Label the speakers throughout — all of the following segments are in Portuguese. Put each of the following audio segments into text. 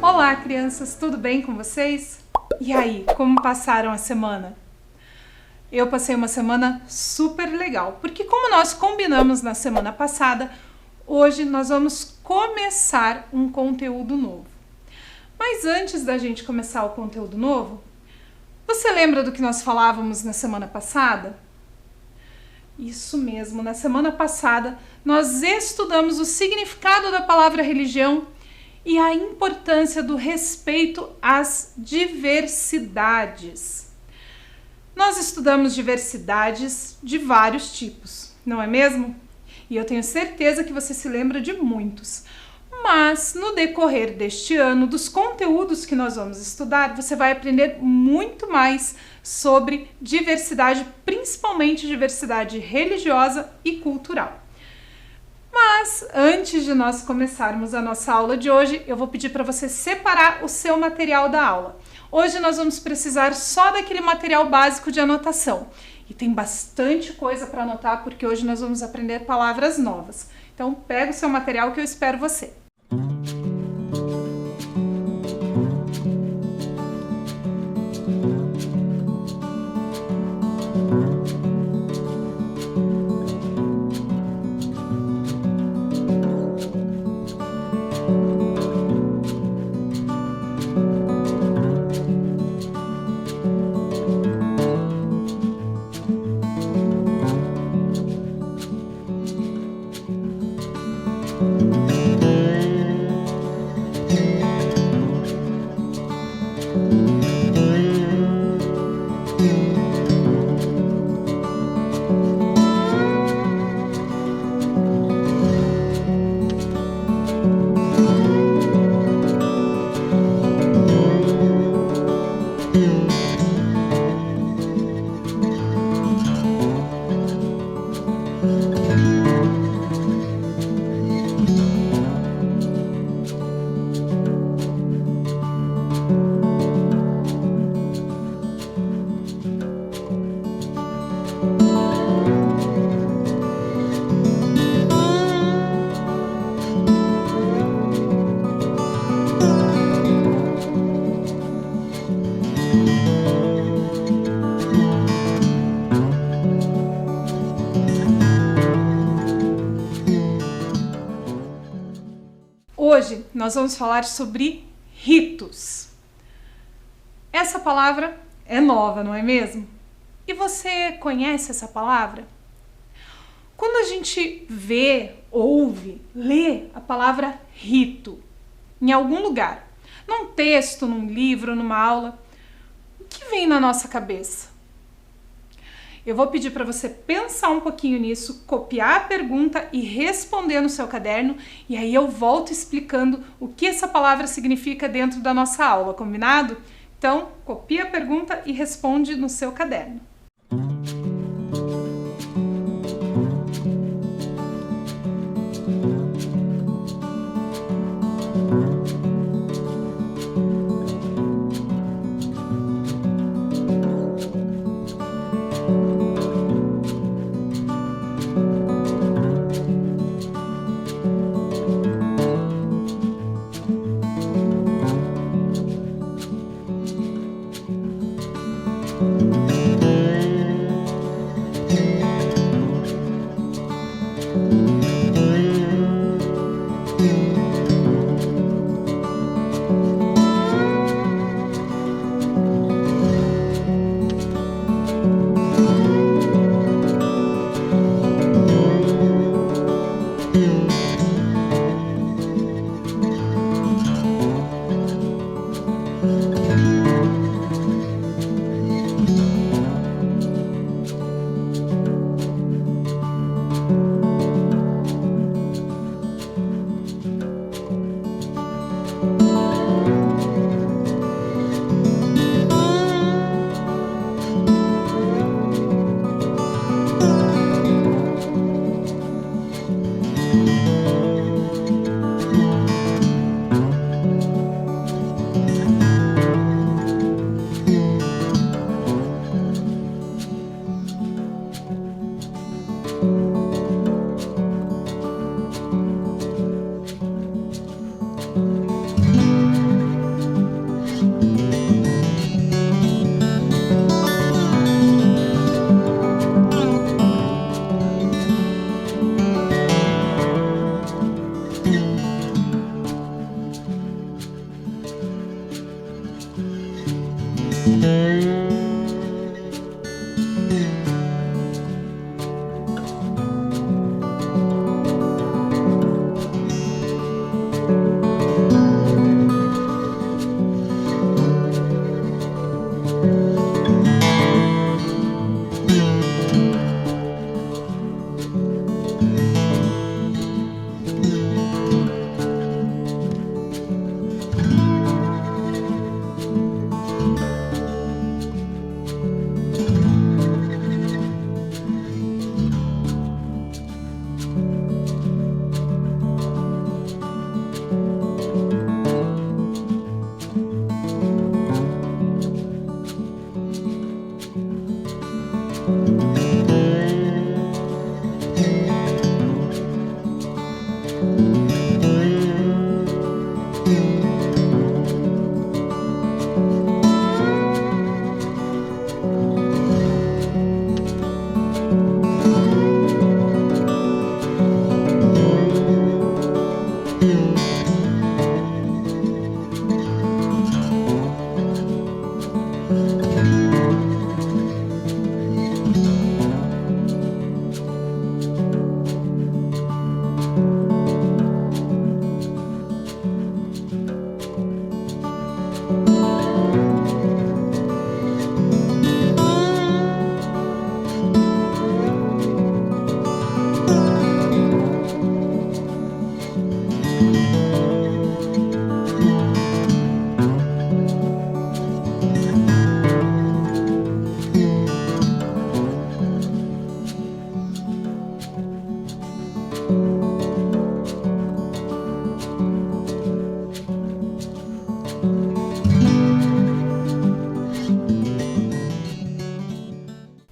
Speaker 1: Olá, crianças, tudo bem com vocês? E aí, como passaram a semana? Eu passei uma semana super legal, porque como nós combinamos na semana passada, hoje nós vamos começar um conteúdo novo. Mas antes da gente começar o conteúdo novo, você lembra do que nós falávamos na semana passada? Isso mesmo, na semana passada nós estudamos o significado da palavra religião e a importância do respeito às diversidades. Nós estudamos diversidades de vários tipos, não é mesmo? E eu tenho certeza que você se lembra de muitos. Mas no decorrer deste ano, dos conteúdos que nós vamos estudar, você vai aprender muito mais sobre diversidade, principalmente diversidade religiosa e cultural. Mas antes de nós começarmos a nossa aula de hoje, eu vou pedir para você separar o seu material da aula. Hoje nós vamos precisar só daquele material básico de anotação. E tem bastante coisa para anotar porque hoje nós vamos aprender palavras novas. Então pega o seu material que eu espero você. Hoje nós vamos falar sobre ritos. Essa palavra é nova, não é mesmo? E você conhece essa palavra? Quando a gente vê, ouve, lê a palavra rito em algum lugar, num texto, num livro, numa aula, o que vem na nossa cabeça? Eu vou pedir para você pensar um pouquinho nisso, copiar a pergunta e responder no seu caderno, e aí eu volto explicando o que essa palavra significa dentro da nossa aula, combinado? Então, copia a pergunta e responde no seu caderno.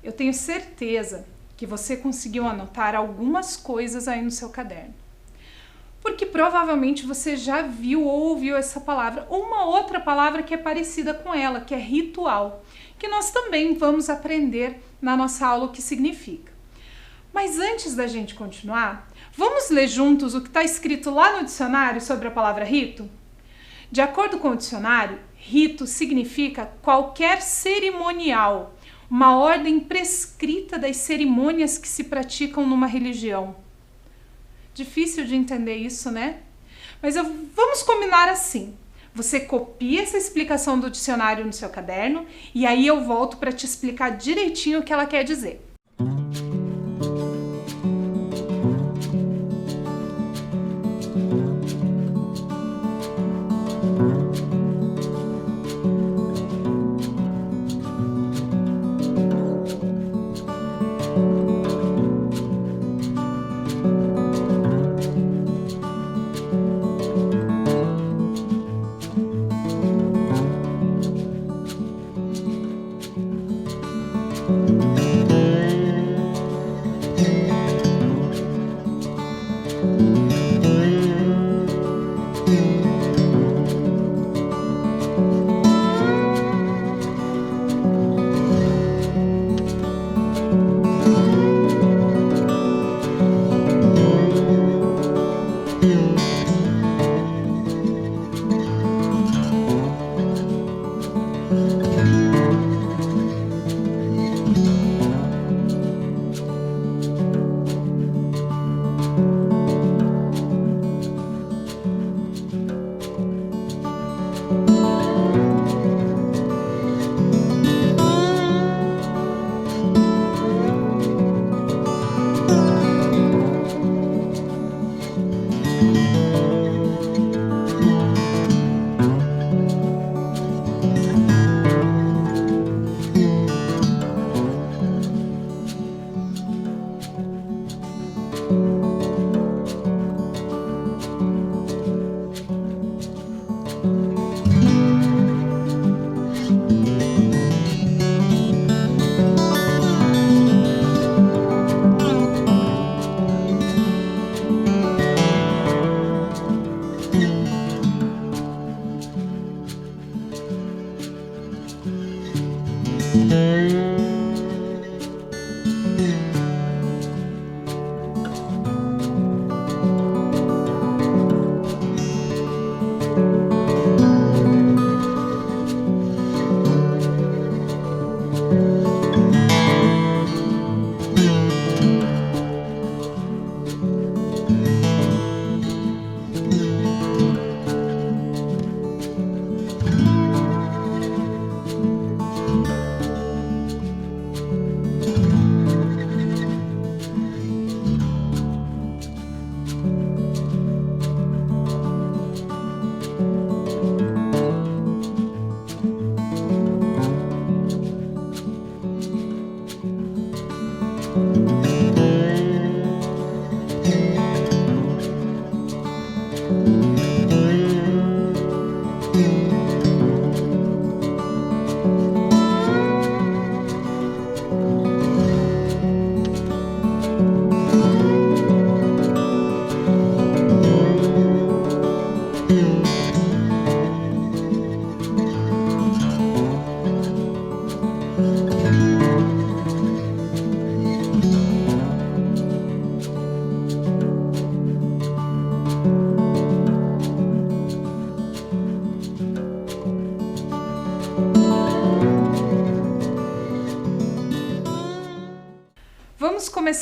Speaker 1: Eu tenho certeza que você conseguiu anotar algumas coisas aí no seu caderno. Porque provavelmente você já viu ou ouviu essa palavra, ou uma outra palavra que é parecida com ela, que é ritual, que nós também vamos aprender na nossa aula o que significa. Mas antes da gente continuar, vamos ler juntos o que está escrito lá no dicionário sobre a palavra rito? De acordo com o dicionário, rito significa qualquer cerimonial, uma ordem prescrita das cerimônias que se praticam numa religião. Difícil de entender isso, né? Mas vamos combinar assim. Você copia essa explicação do dicionário no seu caderno e aí eu volto para te explicar direitinho o que ela quer dizer.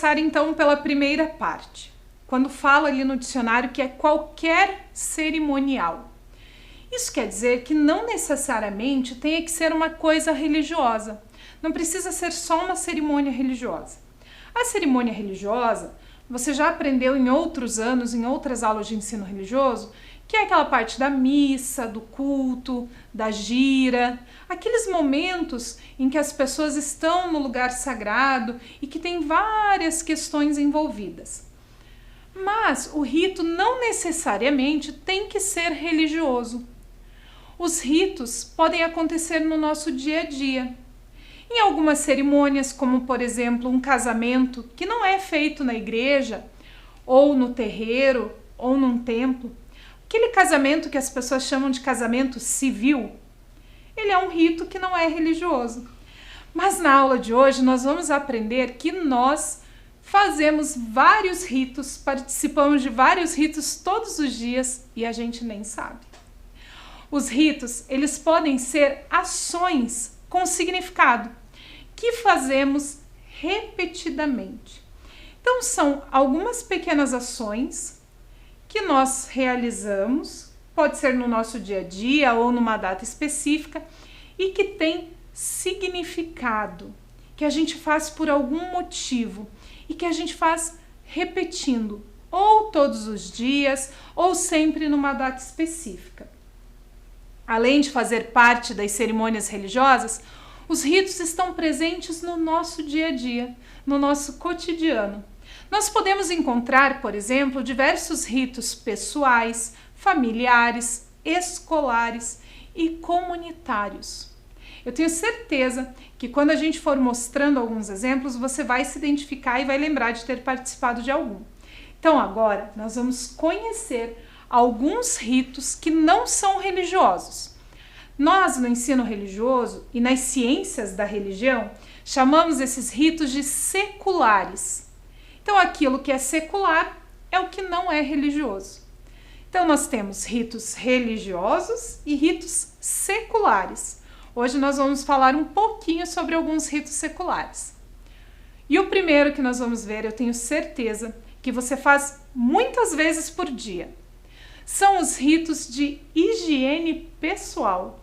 Speaker 1: começar então pela primeira parte, quando fala ali no dicionário que é qualquer cerimonial. Isso quer dizer que não necessariamente tem que ser uma coisa religiosa, não precisa ser só uma cerimônia religiosa. A cerimônia religiosa, você já aprendeu em outros anos, em outras aulas de ensino religioso, que é aquela parte da missa, do culto, da gira, aqueles momentos em que as pessoas estão no lugar sagrado e que tem várias questões envolvidas. Mas o rito não necessariamente tem que ser religioso. Os ritos podem acontecer no nosso dia a dia. Em algumas cerimônias, como por exemplo um casamento que não é feito na igreja, ou no terreiro, ou num templo, aquele casamento que as pessoas chamam de casamento civil, ele é um rito que não é religioso. Mas na aula de hoje nós vamos aprender que nós fazemos vários ritos, participamos de vários ritos todos os dias e a gente nem sabe. Os ritos, eles podem ser ações com significado que fazemos repetidamente. Então são algumas pequenas ações que nós realizamos, pode ser no nosso dia a dia ou numa data específica, e que tem significado, que a gente faz por algum motivo e que a gente faz repetindo, ou todos os dias, ou sempre numa data específica. Além de fazer parte das cerimônias religiosas, os ritos estão presentes no nosso dia a dia, no nosso cotidiano. Nós podemos encontrar, por exemplo, diversos ritos pessoais, familiares, escolares e comunitários. Eu tenho certeza que quando a gente for mostrando alguns exemplos, você vai se identificar e vai lembrar de ter participado de algum. Então agora nós vamos conhecer alguns ritos que não são religiosos. Nós, no ensino religioso e nas ciências da religião, chamamos esses ritos de seculares. Então, aquilo que é secular é o que não é religioso. Então, nós temos ritos religiosos e ritos seculares. Hoje nós vamos falar um pouquinho sobre alguns ritos seculares. E o primeiro que nós vamos ver, eu tenho certeza que você faz muitas vezes por dia. São os ritos de higiene pessoal,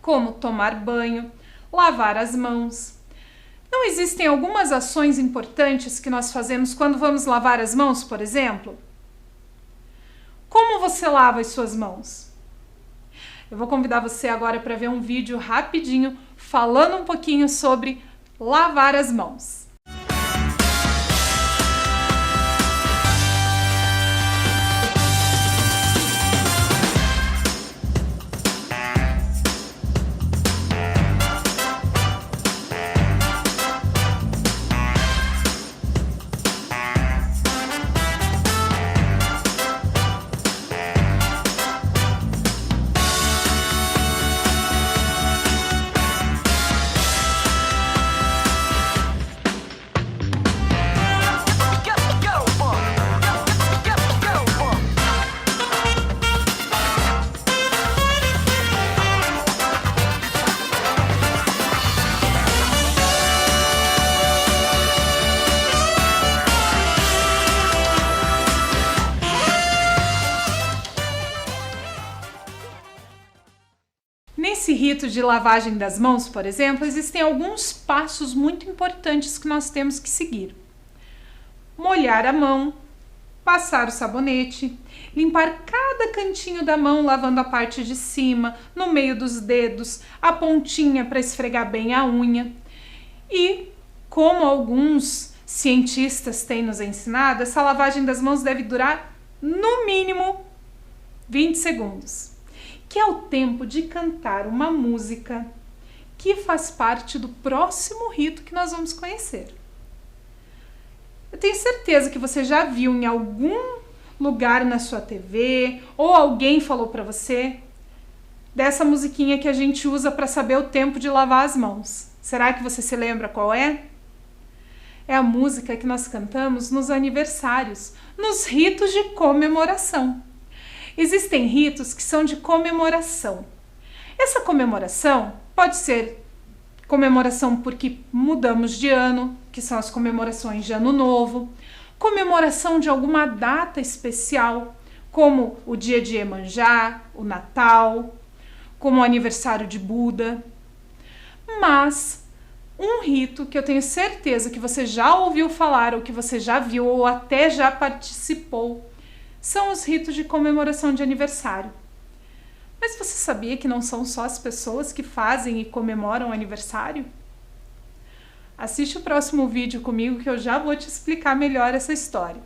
Speaker 1: como tomar banho, lavar as mãos. Não existem algumas ações importantes que nós fazemos quando vamos lavar as mãos, por exemplo? Como você lava as suas mãos? Eu vou convidar você agora para ver um vídeo rapidinho falando um pouquinho sobre lavar as mãos. Nesse rito de lavagem das mãos, por exemplo, existem alguns passos muito importantes que nós temos que seguir. Molhar a mão, passar o sabonete, limpar cada cantinho da mão lavando a parte de cima, no meio dos dedos, a pontinha para esfregar bem a unha. E, como alguns cientistas têm nos ensinado, essa lavagem das mãos deve durar no mínimo 20 segundos. Que é o tempo de cantar uma música que faz parte do próximo rito que nós vamos conhecer. Eu tenho certeza que você já viu em algum lugar na sua TV ou alguém falou para você dessa musiquinha que a gente usa para saber o tempo de lavar as mãos. Será que você se lembra qual é? É a música que nós cantamos nos aniversários, nos ritos de comemoração. Existem ritos que são de comemoração. Essa comemoração pode ser comemoração porque mudamos de ano, que são as comemorações de Ano Novo, comemoração de alguma data especial, como o dia de Iemanjá, o Natal, como o aniversário de Buda. Mas um rito que eu tenho certeza que você já ouviu falar, ou que você já viu, ou até já participou, são os ritos de comemoração de aniversário. Mas você sabia que não são só as pessoas que fazem e comemoram o aniversário? Assiste o próximo vídeo comigo que eu já vou te explicar melhor essa história.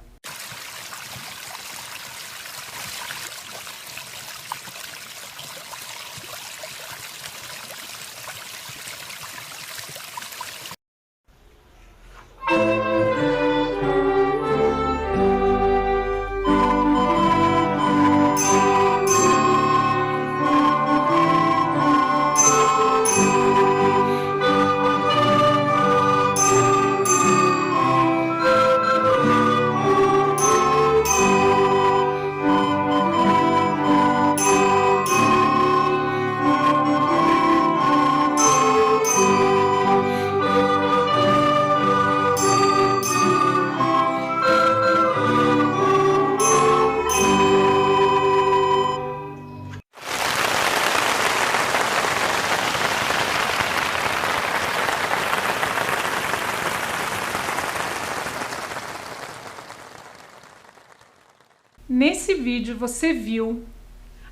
Speaker 1: Nesse vídeo você viu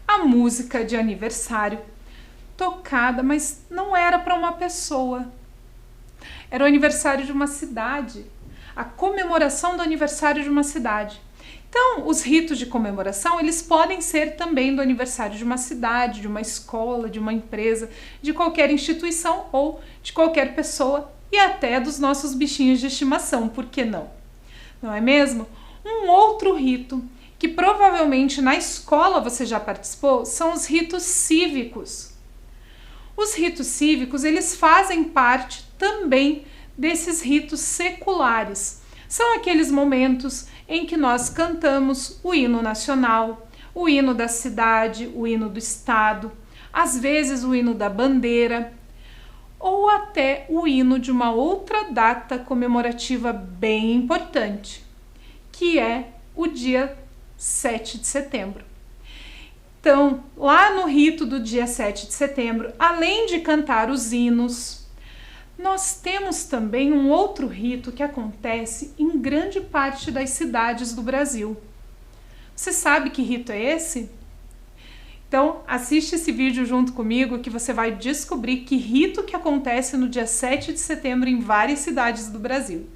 Speaker 1: a música de aniversário tocada, mas não era para uma pessoa. Era o aniversário de uma cidade, a comemoração do aniversário de uma cidade. Então, os ritos de comemoração, eles podem ser também do aniversário de uma cidade, de uma escola, de uma empresa, de qualquer instituição ou de qualquer pessoa e até dos nossos bichinhos de estimação, por que não? Não é mesmo? Um outro rito que provavelmente na escola você já participou, são os ritos cívicos. Os ritos cívicos, eles fazem parte também desses ritos seculares. São aqueles momentos em que nós cantamos o hino nacional, o hino da cidade, o hino do estado, às vezes o hino da bandeira, ou até o hino de uma outra data comemorativa bem importante, que é o dia 7 de setembro. Então, lá no rito do dia 7 de setembro, além de cantar os hinos, nós temos também um outro rito que acontece em grande parte das cidades do Brasil. Você sabe que rito é esse? Então, assiste esse vídeo junto comigo que você vai descobrir que rito que acontece no dia 7 de setembro em várias cidades do Brasil.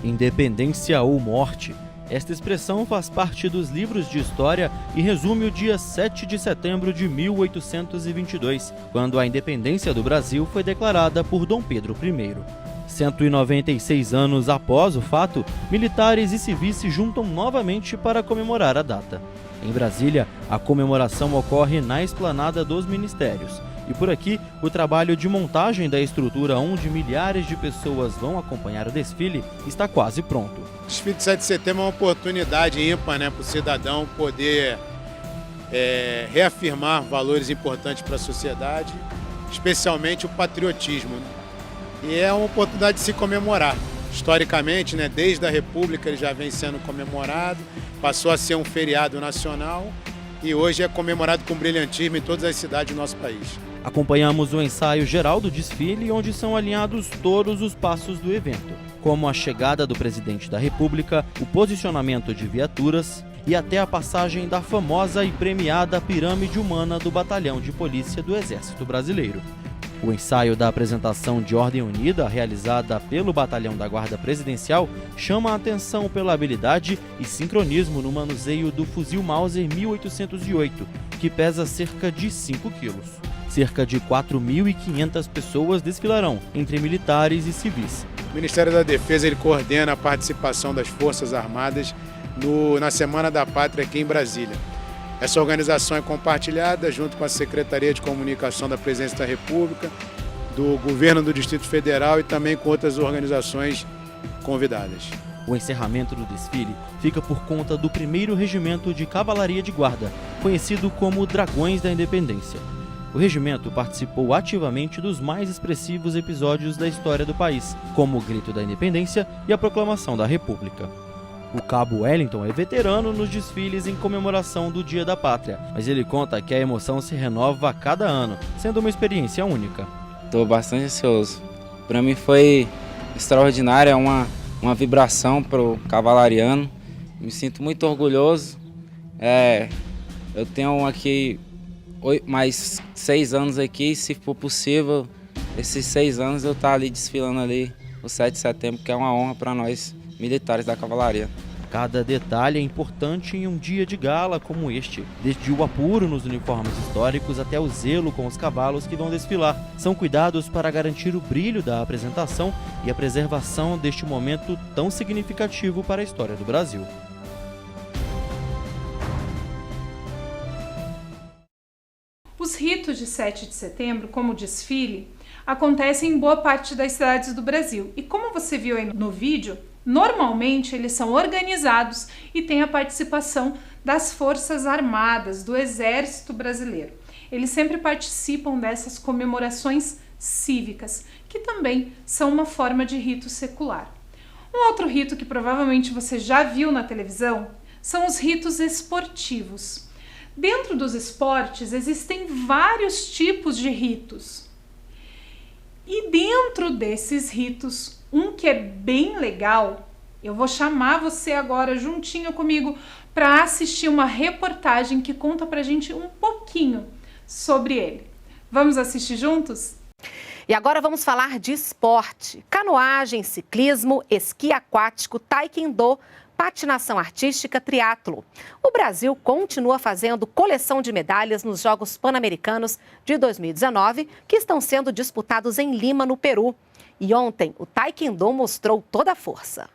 Speaker 2: Independência ou morte. Esta expressão faz parte dos livros de história e resume o dia 7 de setembro de 1822, quando a independência do Brasil foi declarada por Dom Pedro I. 196 anos após o fato, militares e civis se juntam novamente para comemorar a data. Em Brasília, a comemoração ocorre na Esplanada dos Ministérios. E por aqui, o trabalho de montagem da estrutura onde milhares de pessoas vão acompanhar o desfile está quase pronto.
Speaker 3: O desfile de 7 de setembro é uma oportunidade ímpar, para o cidadão poder reafirmar valores importantes para a sociedade, especialmente o patriotismo. E é uma oportunidade de se comemorar. Historicamente, desde a República ele já vem sendo comemorado, passou a ser um feriado nacional e hoje é comemorado com brilhantismo em todas as cidades do nosso país.
Speaker 2: Acompanhamos o ensaio geral do desfile, onde são alinhados todos os passos do evento, como a chegada do presidente da República, o posicionamento de viaturas e até a passagem da famosa e premiada pirâmide humana do Batalhão de Polícia do Exército Brasileiro. O ensaio da apresentação de Ordem Unida, realizada pelo Batalhão da Guarda Presidencial, chama a atenção pela habilidade e sincronismo no manuseio do fuzil Mauser 1808, que pesa cerca de 5 quilos. Cerca de 4.500 pessoas desfilarão, entre militares e civis.
Speaker 3: O Ministério da Defesa ele coordena a participação das Forças Armadas na Semana da Pátria aqui em Brasília. Essa organização é compartilhada junto com a Secretaria de Comunicação da Presidência da República, do Governo do Distrito Federal e também com outras organizações convidadas.
Speaker 2: O encerramento do desfile fica por conta do 1º Regimento de Cavalaria de Guarda, conhecido como Dragões da Independência. O regimento participou ativamente dos mais expressivos episódios da história do país, como o Grito da Independência e a Proclamação da República. O Cabo Wellington é veterano nos desfiles em comemoração do Dia da Pátria, mas ele conta que a emoção se renova a cada ano, sendo uma experiência única.
Speaker 4: Estou bastante ansioso. Para mim foi extraordinário, é uma vibração para o cavalariano. Me sinto muito orgulhoso. Eu tenho aqui mais 6 anos aqui, se for possível, esses 6 anos eu estar ali desfilando ali o 7 de setembro, que é uma honra para nós militares da cavalaria.
Speaker 2: Cada detalhe é importante em um dia de gala como este, desde o apuro nos uniformes históricos até o zelo com os cavalos que vão desfilar. São cuidados para garantir o brilho da apresentação e a preservação deste momento tão significativo para a história do Brasil.
Speaker 1: Os ritos de 7 de setembro, como o desfile, acontecem em boa parte das cidades do Brasil. E como você viu aí no vídeo, normalmente eles são organizados e têm a participação das Forças Armadas, do Exército Brasileiro. Eles sempre participam dessas comemorações cívicas, que também são uma forma de rito secular. Um outro rito que provavelmente você já viu na televisão são os ritos esportivos. Dentro dos esportes existem vários tipos de ritos. E dentro desses ritos, um que é bem legal, eu vou chamar você agora juntinho comigo para assistir uma reportagem que conta pra gente um pouquinho sobre ele. Vamos assistir juntos?
Speaker 5: E agora vamos falar de esporte: canoagem, ciclismo, esqui aquático, taekwondo, patinação artística, triatlo. O Brasil continua fazendo coleção de medalhas nos Jogos Pan-Americanos de 2019, que estão sendo disputados em Lima, no Peru. E ontem, o taekwondo mostrou toda a força.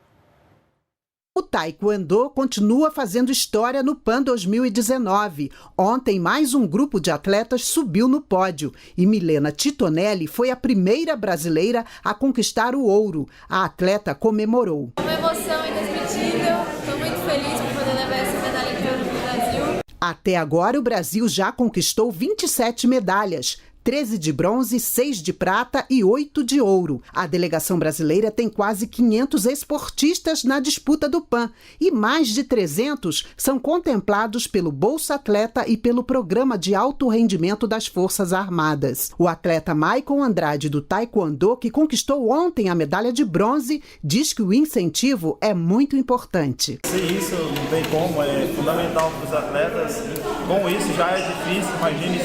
Speaker 6: O taekwondo continua fazendo história no PAN 2019. Ontem, mais um grupo de atletas subiu no pódio e Milena Titonelli foi a primeira brasileira a conquistar o ouro. A atleta comemorou.
Speaker 7: Uma emoção indescritível, estou muito feliz por poder levar essa medalha de ouro para o Brasil.
Speaker 6: Até agora, o Brasil já conquistou 27 medalhas. 13 de bronze, 6 de prata e 8 de ouro. A delegação brasileira tem quase 500 esportistas na disputa do PAN e mais de 300 são contemplados pelo Bolsa Atleta e pelo Programa de Alto Rendimento das Forças Armadas. O atleta Maicon Andrade do Taekwondo, que conquistou ontem a medalha de bronze, diz que o incentivo é muito importante.
Speaker 8: Sem isso não tem como, é fundamental para os atletas. Com isso já é difícil, imagine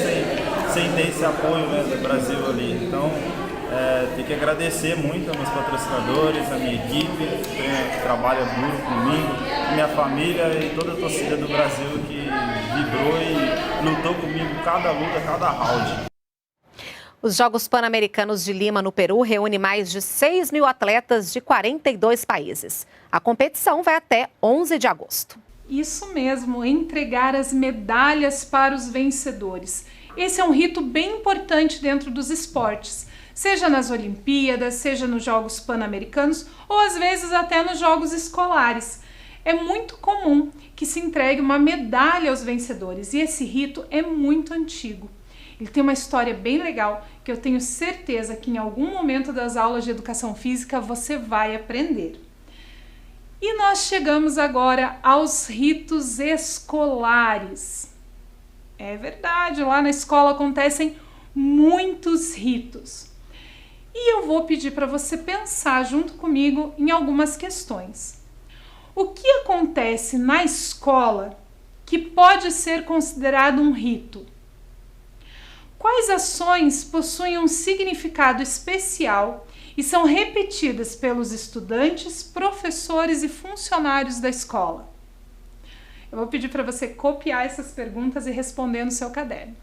Speaker 8: sem ter esse apoio, né, do Brasil ali. Então, tem que agradecer muito aos meus patrocinadores, a minha equipe, que trabalha duro comigo, minha família e toda a torcida do Brasil que vibrou e lutou comigo cada luta, cada round.
Speaker 5: Os Jogos Pan-Americanos de Lima, no Peru, reúne mais de 6 mil atletas de 42 países. A competição vai até 11 de agosto.
Speaker 1: Isso mesmo, entregar as medalhas para os vencedores. Esse é um rito bem importante dentro dos esportes, seja nas Olimpíadas, seja nos Jogos Pan-Americanos ou às vezes até nos Jogos Escolares. É muito comum que se entregue uma medalha aos vencedores e esse rito é muito antigo. Ele tem uma história bem legal que eu tenho certeza que em algum momento das aulas de educação física você vai aprender. E nós chegamos agora aos ritos escolares. É verdade, lá na escola acontecem muitos ritos. E eu vou pedir para você pensar junto comigo em algumas questões. O que acontece na escola que pode ser considerado um rito? Quais ações possuem um significado especial e são repetidas pelos estudantes, professores e funcionários da escola? Eu vou pedir para você copiar essas perguntas e responder no seu caderno.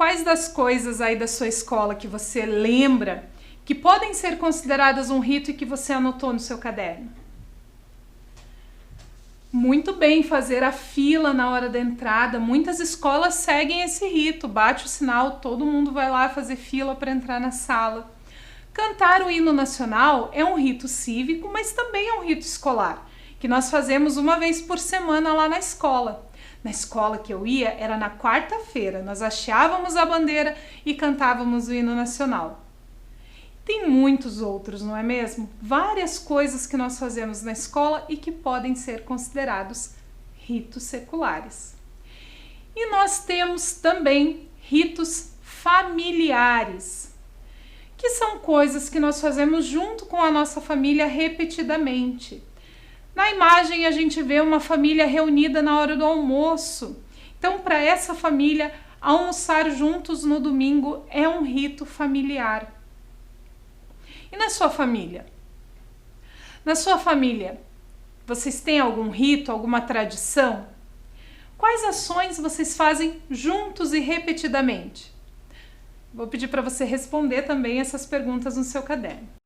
Speaker 1: Quais das coisas aí da sua escola que você lembra que podem ser consideradas um rito e que você anotou no seu caderno? Muito bem, fazer a fila na hora da entrada. Muitas escolas seguem esse rito, bate o sinal, todo mundo vai lá fazer fila para entrar na sala. Cantar o hino nacional é um rito cívico, mas também é um rito escolar, que nós fazemos uma vez por semana lá na escola. Na escola que eu ia, era na quarta-feira, nós hasteávamos a bandeira e cantávamos o hino nacional. Tem muitos outros, não é mesmo? Várias coisas que nós fazemos na escola e que podem ser considerados ritos seculares. E nós temos também ritos familiares, que são coisas que nós fazemos junto com a nossa família repetidamente. Na imagem a gente vê uma família reunida na hora do almoço. Então, para essa família, almoçar juntos no domingo é um rito familiar. E na sua família? Na sua família, vocês têm algum rito, alguma tradição? Quais ações vocês fazem juntos e repetidamente? Vou pedir para você responder também essas perguntas no seu caderno.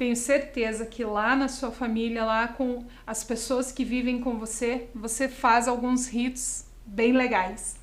Speaker 1: Tenho certeza que lá na sua família, lá com as pessoas que vivem com você, você faz alguns ritos bem legais.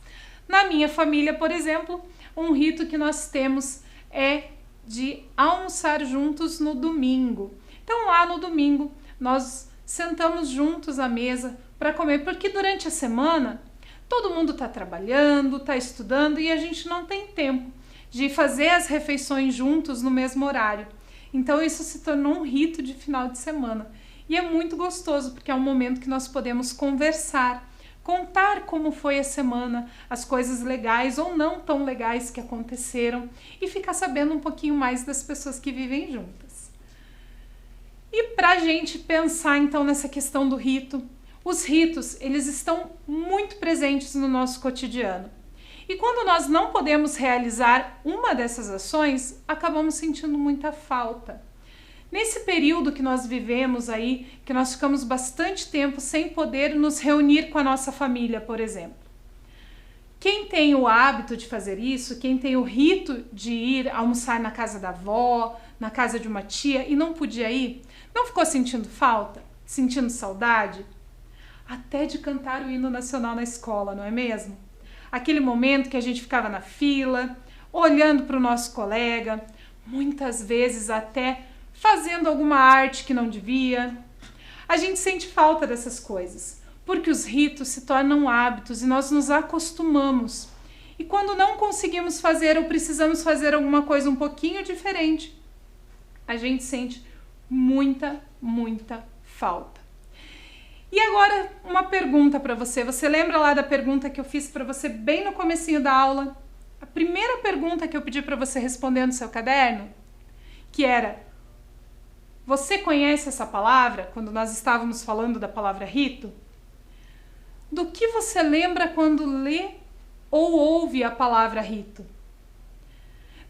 Speaker 1: Na minha família, por exemplo, um rito que nós temos é de almoçar juntos no domingo. Então lá no domingo nós sentamos juntos à mesa para comer, porque durante a semana todo mundo está trabalhando, está estudando e a gente não tem tempo de fazer as refeições juntos no mesmo horário. Então isso se tornou um rito de final de semana. E é muito gostoso, porque é um momento que nós podemos conversar, contar como foi a semana, as coisas legais ou não tão legais que aconteceram e ficar sabendo um pouquinho mais das pessoas que vivem juntas. E para a gente pensar então nessa questão do rito, os ritos, eles estão muito presentes no nosso cotidiano. E quando nós não podemos realizar uma dessas ações, acabamos sentindo muita falta. Nesse período que nós vivemos aí, que nós ficamos bastante tempo sem poder nos reunir com a nossa família, por exemplo. Quem tem o hábito de fazer isso, quem tem o rito de ir almoçar na casa da avó, na casa de uma tia e não podia ir, não ficou sentindo falta? Sentindo saudade? Até de cantar o hino nacional na escola, não é mesmo? Aquele momento que a gente ficava na fila, olhando para o nosso colega, muitas vezes até fazendo alguma arte que não devia. A gente sente falta dessas coisas, porque os ritos se tornam hábitos e nós nos acostumamos. E quando não conseguimos fazer ou precisamos fazer alguma coisa um pouquinho diferente, a gente sente muita falta. E agora uma pergunta para você. Você lembra lá da pergunta que eu fiz para você bem no comecinho da aula? A primeira pergunta que eu pedi para você responder no seu caderno, que era: você conhece essa palavra? Quando nós estávamos falando da palavra rito, do que você lembra quando lê ou ouve a palavra rito?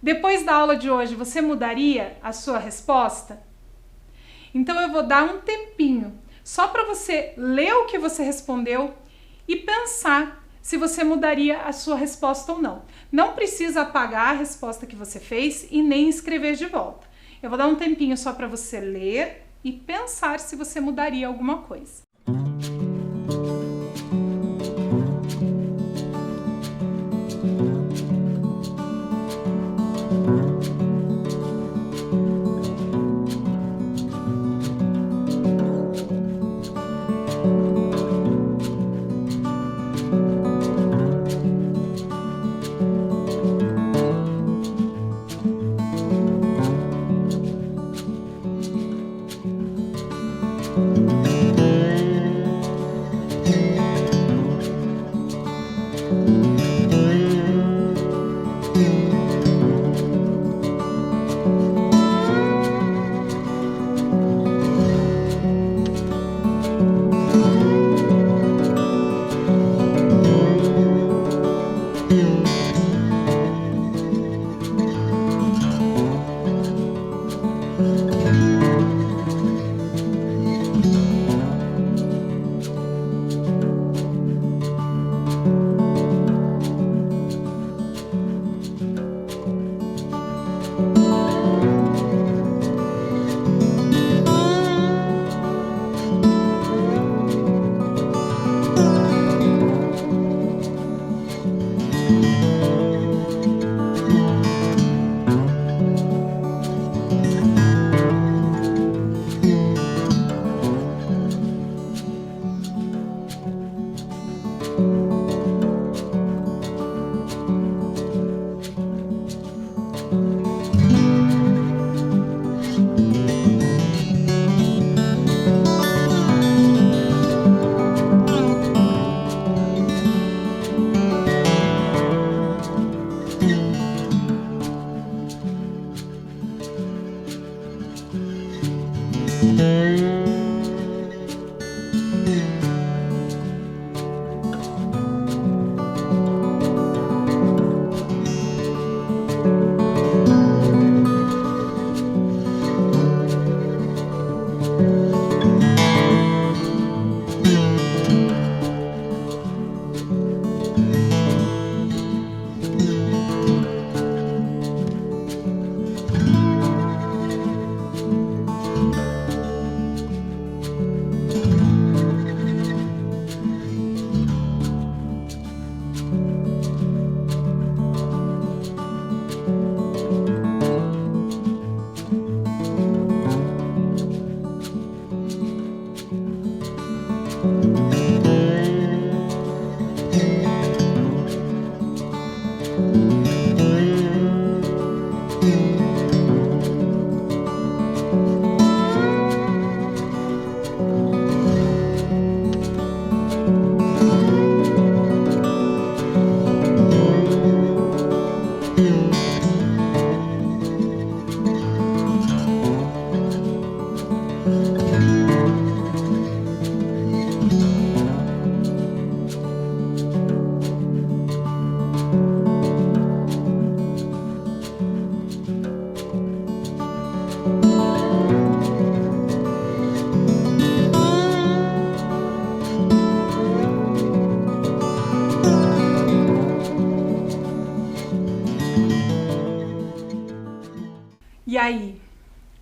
Speaker 1: Depois da aula de hoje, você mudaria a sua resposta? Então eu vou dar um tempinho só para você ler o que você respondeu e pensar se você mudaria a sua resposta ou não. Não precisa apagar a resposta que você fez e nem escrever de volta. Eu vou dar um tempinho só para você ler e pensar se você mudaria alguma coisa. E aí,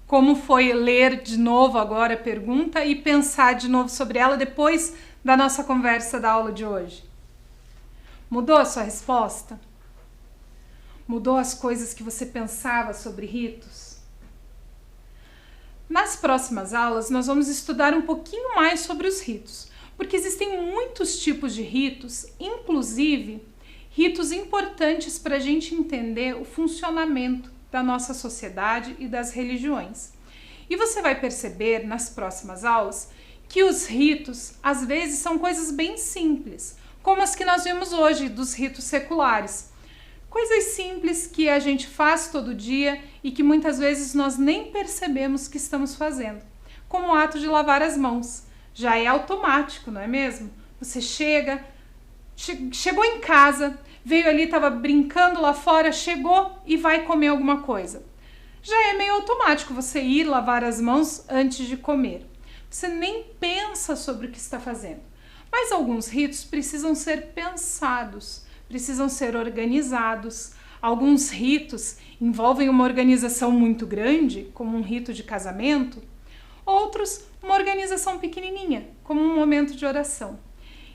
Speaker 1: como foi ler de novo agora a pergunta e pensar de novo sobre ela depois da nossa conversa da aula de hoje? Mudou a sua resposta? Mudou as coisas que você pensava sobre ritos? Nas próximas aulas, nós vamos estudar um pouquinho mais sobre os ritos, porque existem muitos tipos de ritos, inclusive ritos importantes para a gente entender o funcionamento da nossa sociedade e das religiões. E você vai perceber nas próximas aulas que os ritos, às vezes, são coisas bem simples, como as que nós vimos hoje, dos ritos seculares. Coisas simples que a gente faz todo dia e que muitas vezes nós nem percebemos que estamos fazendo, como o ato de lavar as mãos. Já é automático, não é mesmo? Você chegou em casa, veio ali, estava brincando lá fora, chegou e vai comer alguma coisa. Já é meio automático você ir lavar as mãos antes de comer. Você nem pensa sobre o que está fazendo. Mas alguns ritos precisam ser pensados, precisam ser organizados. Alguns ritos envolvem uma organização muito grande, como um rito de casamento. Outros, uma organização pequenininha, como um momento de oração.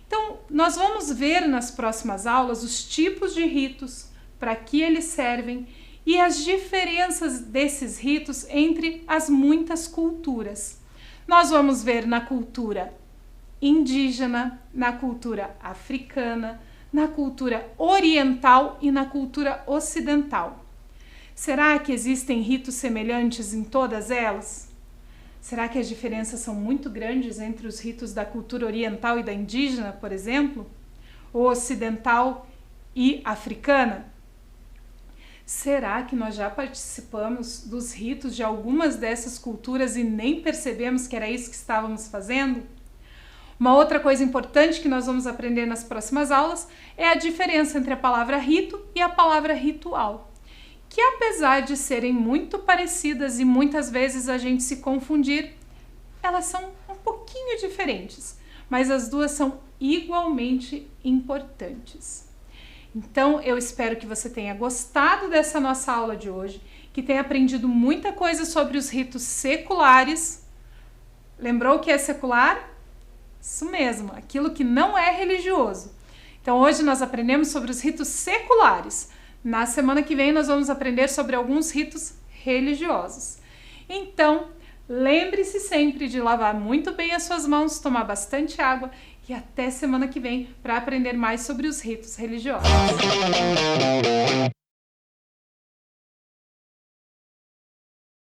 Speaker 1: Então, nós vamos ver nas próximas aulas os tipos de ritos, para que eles servem e as diferenças desses ritos entre as muitas culturas. Nós vamos ver na cultura indígena, na cultura africana, na cultura oriental e na cultura ocidental. Será que existem ritos semelhantes em todas elas? Será que as diferenças são muito grandes entre os ritos da cultura oriental e da indígena, por exemplo? Ou ocidental e africana? Será que nós já participamos dos ritos de algumas dessas culturas e nem percebemos que era isso que estávamos fazendo? Uma outra coisa importante que nós vamos aprender nas próximas aulas é a diferença entre a palavra rito e a palavra ritual, que apesar de serem muito parecidas e muitas vezes a gente se confundir, elas são um pouquinho diferentes, mas as duas são igualmente importantes. Então, eu espero que você tenha gostado dessa nossa aula de hoje, que tenha aprendido muita coisa sobre os ritos seculares. Lembrou o que é secular? Isso mesmo, aquilo que não é religioso. Então, hoje nós aprendemos sobre os ritos seculares. Na semana que vem, nós vamos aprender sobre alguns ritos religiosos. Então, lembre-se sempre de lavar muito bem as suas mãos, tomar bastante água e até semana que vem para aprender mais sobre os ritos religiosos.